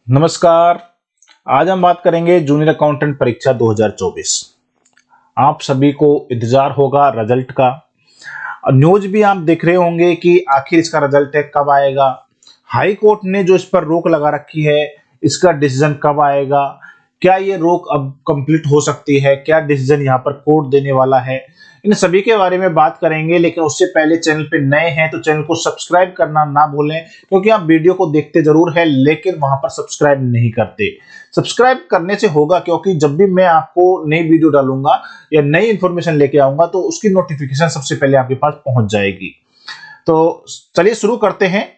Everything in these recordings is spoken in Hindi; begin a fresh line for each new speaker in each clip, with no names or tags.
नमस्कार। आज हम बात करेंगे जूनियर अकाउंटेंट परीक्षा 2024। आप सभी को इंतजार होगा रिजल्ट का। न्यूज भी आप देख रहे होंगे कि आखिर इसका रिजल्ट है कब आएगा। हाई कोर्ट ने जो इस पर रोक लगा रखी है, इसका डिसीजन कब आएगा, क्या ये रोक अब कंप्लीट हो सकती है, क्या डिसीजन यहाँ पर कोर्ट देने वाला है, इन सभी के बारे में बात करेंगे। लेकिन उससे पहले चैनल पे नए हैं तो चैनल को सब्सक्राइब करना ना भूलें, क्योंकि आप वीडियो को देखते जरूर है लेकिन वहां पर सब्सक्राइब नहीं करते। सब्सक्राइब करने से होगा क्योंकि जब भी मैं आपको नई वीडियो डालूंगा या नई इंफॉर्मेशन लेके आऊंगा तो उसकी नोटिफिकेशन सबसे पहले आपके पास पहुंच जाएगी। तो चलिए शुरू करते हैं।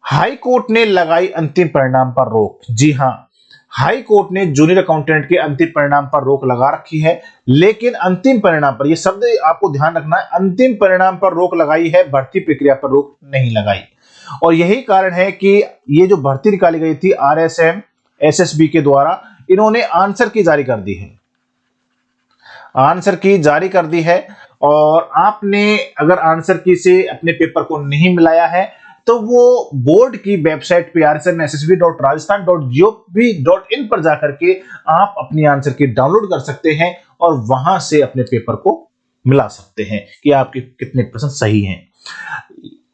हाई कोर्ट ने लगाई अंतिम परिणाम पर रोक। जी हां, हाई कोर्ट ने जूनियर अकाउंटेंट के अंतिम परिणाम पर रोक लगा रखी है, लेकिन अंतिम परिणाम पर, यह शब्द आपको ध्यान रखना है, अंतिम परिणाम पर रोक लगाई है, भर्ती प्रक्रिया पर रोक नहीं लगाई। और यही कारण है कि ये जो भर्ती निकाली गई थी आरएसएम एसएसबी के द्वारा, इन्होंने आंसर की जारी कर दी है। आंसर की जारी कर दी है और आपने अगर आंसर की से अपने पेपर को नहीं मिलाया है तो वो बोर्ड की वेबसाइट पे rsmssb.rajasthan.gov.in पर जाकर के आप अपनी आंसर की डाउनलोड कर सकते हैं और वहां से अपने पेपर को मिला सकते हैं कि आपके कितने परसेंट सही हैं।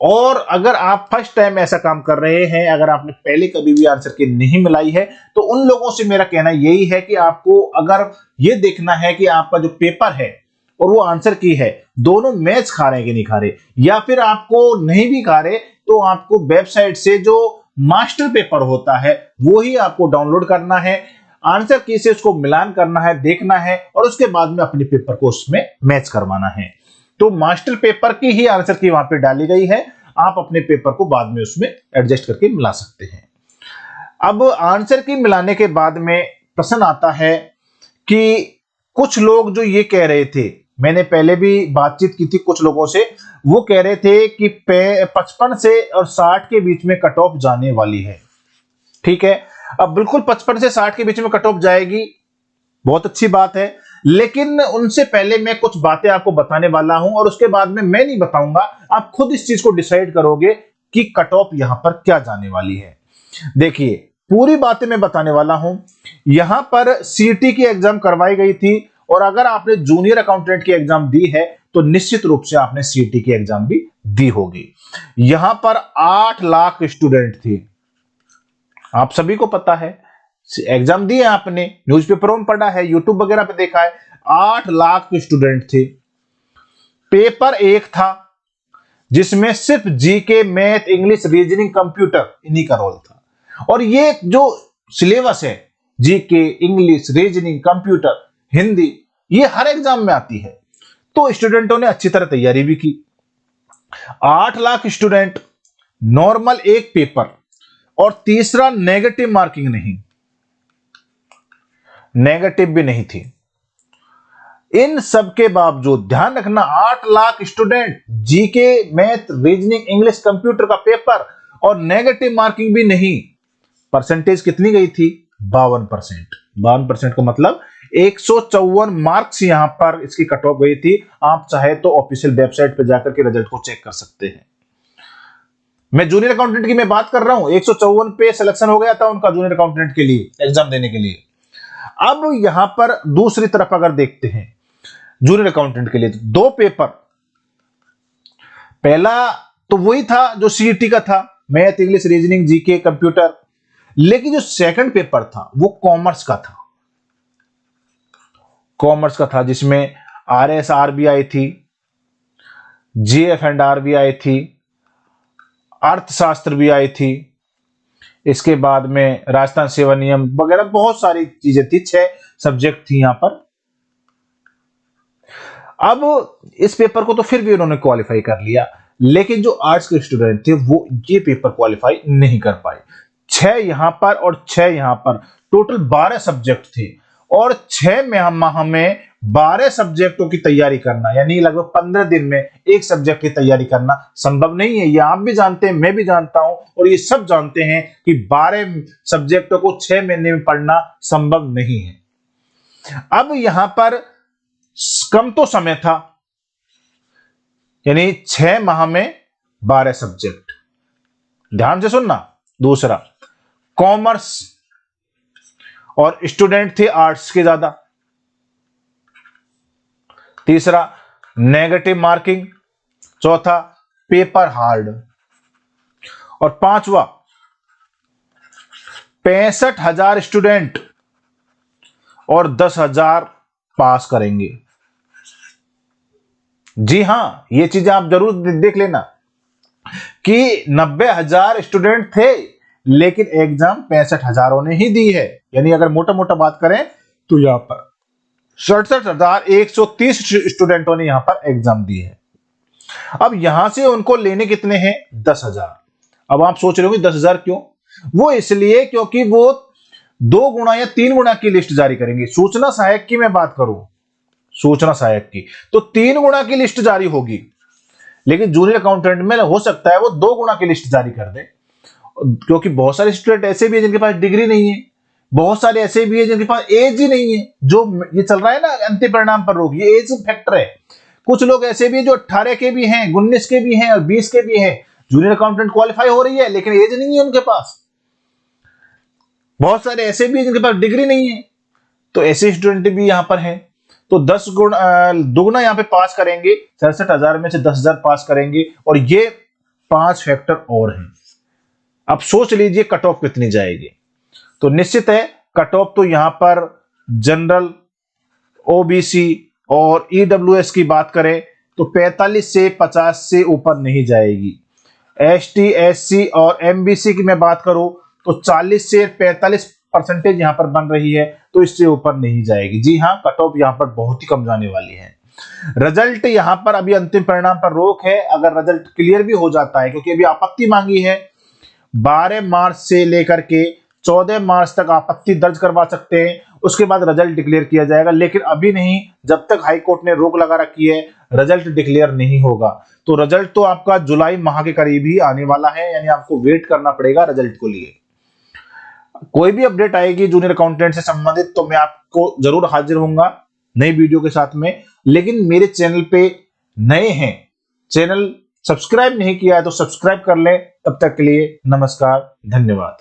और अगर आप फर्स्ट टाइम ऐसा काम कर रहे हैं, अगर आपने पहले कभी भी आंसर की नहीं मिलाई है, तो उन लोगों से मेरा कहना यही है कि आपको अगर ये देखना है कि आपका जो पेपर है और वो आंसर की है, दोनों मैच खा रहे हैं कि नहीं खा रहे, या फिर आपको नहीं भी खा रहे तो आपको वेबसाइट से जो मास्टर पेपर होता है वो ही आपको डाउनलोड करना है, आंसर की से उसको मिलान करना है, देखना है और उसके बाद में अपने पेपर को उसमें मैच करवाना है। तो मास्टर पेपर की ही आंसर की वहां पे डाली गई है, आप अपने पेपर को बाद में उसमें एडजस्ट करके मिला सकते हैं। अब आंसर की मिलाने के बाद में प्रश्न आता है कि कुछ लोग जो ये कह रहे थे, मैंने पहले भी बातचीत की थी कुछ लोगों से, वो कह रहे थे कि 55 से और 60 के बीच में कट ऑफ जाने वाली है। ठीक है, अब बिल्कुल 55 से 60 के बीच में कट ऑफ जाएगी, बहुत अच्छी बात है। लेकिन उनसे पहले मैं कुछ बातें आपको बताने वाला हूं और उसके बाद में मैं नहीं बताऊंगा, आप खुद इस चीज को डिसाइड करोगे कि कट ऑफ यहां पर क्या जाने वाली है। देखिए, पूरी बातें मैं बताने वाला हूं। यहां पर सीटी की एग्जाम करवाई गई थी और अगर आपने जूनियर अकाउंटेंट की एग्जाम दी है तो निश्चित रूप से आपने सीटी की एग्जाम भी दी होगी। यहां पर 8 लाख स्टूडेंट थे, आप सभी को पता है, एग्जाम दी है आपने, न्यूज़पेपरों में पढ़ा है, यूट्यूब वगैरह पे देखा है। 8 लाख स्टूडेंट थे। पेपर एक था जिसमें सिर्फ GK, math, English, reasoning, computer, इन्हीं का रोल था। और ये जो सिलेबस है, GK, English, reasoning, computer, Hindi, ये हर एग्जाम में आती है। तो स्टूडेंटों ने अच्छी तरह तैयारी भी की। 8 लाख स्टूडेंट, नॉर्मल एक पेपर और तीसरा नेगेटिव मार्किंग नहीं, नेगेटिव भी नहीं थी। इन सब के बावजूद ध्यान रखना, 8 lakh student, GK, math, reasoning, English, computer का पेपर और नेगेटिव मार्किंग भी नहीं। परसेंटेज कितनी गई थी? 52%। 52% का मतलब 154 मार्क्स यहां पर इसकी कट ऑफ गई थी। आप चाहे तो ऑफिशियल वेबसाइट पर जाकर के रिजल्ट को चेक कर सकते हैं। मैं जूनियर अकाउंटेंट की मैं बात कर रहा हूं, 154 पे सिलेक्शन हो गया था उनका जूनियर अकाउंटेंट के लिए एग्जाम देने के लिए। अब यहां पर दूसरी तरफ अगर देखते हैं जूनियर अकाउंटेंट के लिए, तो 2 पेपर, पहला तो वही था जो सीईटी का था, math, English, reasoning, GK, computer. लेकिन जो सेकंड पेपर था वो कॉमर्स का था। कॉमर्स का था जिसमें आरएसआर भी आई थी, जीएफ एंड आर भी आई थी, अर्थशास्त्र भी आई थी, इसके बाद में राजस्थान सेवा नियम वगैरह बहुत सारी चीजें थी। 6 सब्जेक्ट थी यहां पर। अब इस पेपर को तो फिर भी उन्होंने क्वालिफाई कर लिया, लेकिन जो आर्ट्स के स्टूडेंट थे वो ये पेपर क्वालिफाई नहीं कर पाए। 6 यहां पर और 6 यहां पर, टोटल 12 सब्जेक्ट थे और 6 माह में 12 सब्जेक्टों की तैयारी करना, यानी लगभग 15 दिन में एक सब्जेक्ट की तैयारी करना संभव नहीं है। ये आप भी जानते हैं, मैं भी जानता हूं और ये सब जानते हैं कि 12 सब्जेक्टों को 6 महीने में पढ़ना संभव नहीं है। अब यहां पर कम तो समय था, यानी 6 माह में 12 सब्जेक्ट। ध्यान से सुनना। दूसरा, कॉमर्स और स्टूडेंट थे आर्ट्स के ज्यादा। तीसरा नेगेटिव मार्किंग। चौथा पेपर हार्ड। और पांचवा 65,000 स्टूडेंट और 10,000 पास करेंगे। जी हां, ये चीजें आप जरूर देख लेना कि 90,000 स्टूडेंट थे लेकिन एग्जाम 65,000 ने ही दी है। यानी अगर मोटा मोटा बात करें तो यहां पर 67,130 स्टूडेंटों ने यहां पर एग्जाम दी है। अब यहां से उनको लेने कितने हैं? 10,000। अब आप सोच रहे होंगे 10,000 क्यों? वो इसलिए क्योंकि वो 2 गुना या 3 गुना की लिस्ट जारी करेंगे। सूचना सहायक की मैं बात करूं, सूचना सहायक की, तो 3 गुना की लिस्ट जारी होगी, लेकिन जूनियर अकाउंटेंट में हो सकता है वो 2 गुना की लिस्ट जारी कर दे, क्योंकि बहुत सारे स्टूडेंट ऐसे भी है जिनके पास डिग्री नहीं है, बहुत सारे ऐसे भी है जिनके पास एज ही नहीं है। जो ये चल रहा है ना अंतिम परिणाम पर रोक, ये एज फैक्टर है। कुछ लोग ऐसे भी जो 18 के भी हैं, 19 के भी हैं और 20 के भी हैं, जूनियर अकाउंटेंट क्वालिफाई हो रही है लेकिन एज नहीं है उनके पास। बहुत सारे ऐसे भी हैं जिनके पास डिग्री नहीं है, तो ऐसे स्टूडेंट भी यहां पर हैं। तो 10 दुगुना यहां पे पास करेंगे, 67,000 में से 10,000 पास करेंगे। और ये 5 फैक्टर और हैं। अब सोच लीजिए कट ऑफ कितनी जाएगी। तो निश्चित है कट ऑफ तो यहां पर जनरल, ओबीसी और ईडब्ल्यूएस की बात करें तो 45 से 50 से ऊपर नहीं जाएगी। एसटी, एससी और एमबीसी की मैं बात करूं तो 40 से 45% यहां पर बन रही है, तो इससे ऊपर नहीं जाएगी। जी हां, कट ऑफ यहां पर बहुत ही कम जाने वाली है। रिजल्ट यहां पर अभी अंतिम परिणाम पर रोक है। अगर रिजल्ट क्लियर भी हो जाता है, क्योंकि अभी आपत्ति मांगी है, 12 मार्च से लेकर के 14 मार्च तक आपत्ति दर्ज करवा सकते हैं, उसके बाद रिजल्ट डिक्लेयर किया जाएगा। लेकिन अभी नहीं, जब तक हाई कोर्ट ने रोक लगा रखी है रिजल्ट डिक्लेयर नहीं होगा। तो रिजल्ट तो आपका जुलाई माह के करीब ही आने वाला है, यानी आपको वेट करना पड़ेगा रिजल्ट को लिए। कोई भी अपडेट आएगी जूनियर अकाउंटेंट से संबंधित तो मैं आपको जरूर हाजिर होऊंगा नई वीडियो के साथ में। लेकिन मेरे चैनल पे नए हैं, चैनल सब्सक्राइब नहीं किया है तो सब्सक्राइब कर लें। तब तक के लिए नमस्कार, धन्यवाद।